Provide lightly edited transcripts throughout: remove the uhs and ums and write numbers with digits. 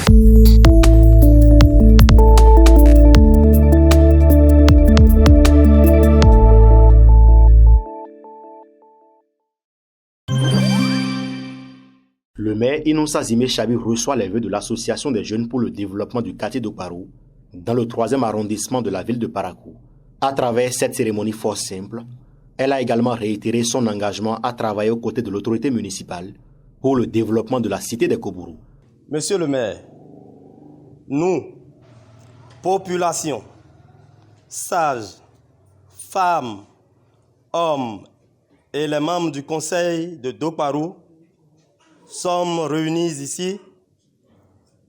Le maire Inoussa Zimé Chabi reçoit les vœux de l'Association des jeunes pour le développement du quartier d'Okparou, dans le 3e arrondissement de la ville de Parakou. À travers cette cérémonie fort simple, elle a également réitéré son engagement à travailler aux côtés de l'autorité municipale pour le développement de la cité des Kobourou. Monsieur le maire, nous, population, sages, femmes, hommes et les membres du conseil de d'Okparou, sommes réunis ici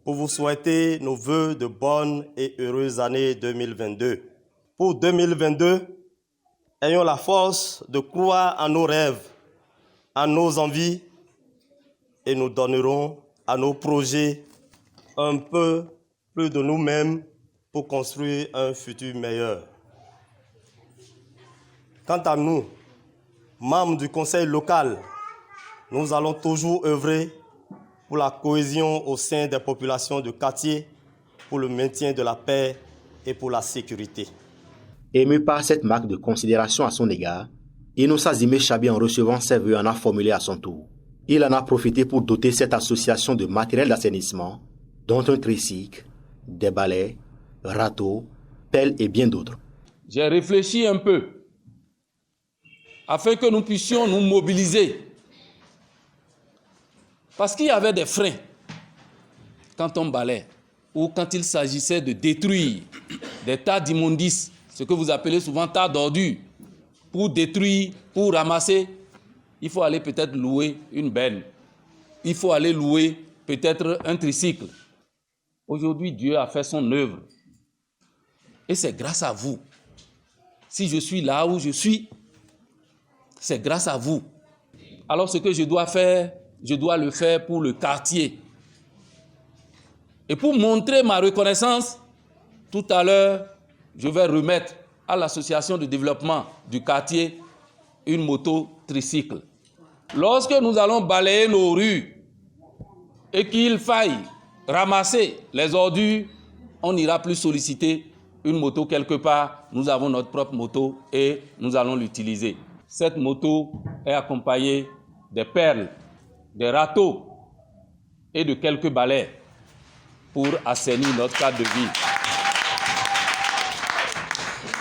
pour vous souhaiter nos vœux de bonne et heureuse année 2022. Pour 2022, ayons la force de croire en nos rêves, en nos envies, et nous donnerons à nos projets un peu plus de nous-mêmes pour construire un futur meilleur. Quant à nous, membres du conseil local, nous allons toujours œuvrer pour la cohésion au sein des populations de quartier, pour le maintien de la paix et pour la sécurité. Ému par cette marque de considération à son égard, Inoussa Zimé Chabi, en recevant ses vœux, en a formulé à son tour. Il en a profité pour doter cette association de matériel d'assainissement, dont un tricycle, des balais, râteaux, pelles et bien d'autres. J'ai réfléchi un peu afin que nous puissions nous mobiliser. Parce qu'il y avait des freins quand on balaie ou quand il s'agissait de détruire des tas d'immondices, ce que vous appelez souvent tas d'ordures. Pour détruire, pour ramasser, il faut aller peut-être louer une benne. Il faut aller louer peut-être un tricycle. Aujourd'hui, Dieu a fait son œuvre. Et c'est grâce à vous. Si je suis là où je suis, c'est grâce à vous. Alors ce que je dois faire, je dois le faire pour le quartier. Et pour montrer ma reconnaissance, tout à l'heure, je vais remettre à l'association de développement du quartier une moto tricycle. Lorsque nous allons balayer nos rues et qu'il faille ramasser les ordures, on n'ira plus solliciter une moto quelque part. Nous avons notre propre moto et nous allons l'utiliser. Cette moto est accompagnée des perles, des râteaux et de quelques balais pour assainir notre cadre de vie.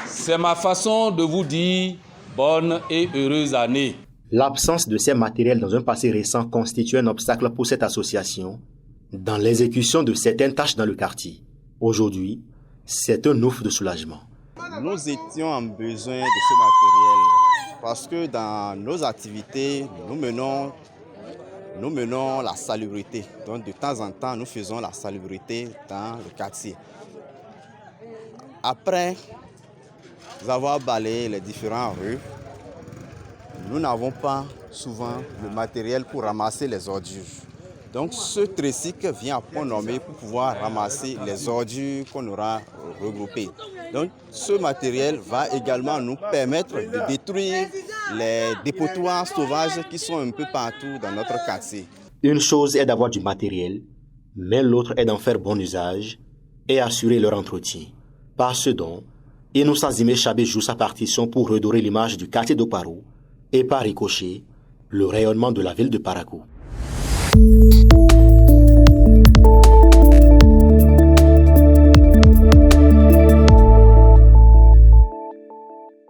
C'est ma façon de vous dire bonne et heureuse année. L'absence de ces matériels dans un passé récent constitue un obstacle pour cette association dans l'exécution de certaines tâches dans le quartier. Aujourd'hui, c'est un ouf de soulagement. Nous étions en besoin de ce matériel parce que dans nos activités, nous menons la salubrité. Donc de temps en temps, nous faisons la salubrité dans le quartier. Après avoir balayé les différentes rues, nous n'avons pas souvent le matériel pour ramasser les ordures. Donc ce tricycle vient à point nommé pour pouvoir ramasser les ordures qu'on aura regroupées. Donc ce matériel va également nous permettre de détruire les dépotoirs sauvages qui sont un peu partout dans notre quartier. Une chose est d'avoir du matériel, mais l'autre est d'en faire bon usage et assurer leur entretien. Par ce don, Inoussa Zimé Chabi joue sa partition pour redorer l'image du quartier d'Okparou et par ricochet, le rayonnement de la ville de Parakou.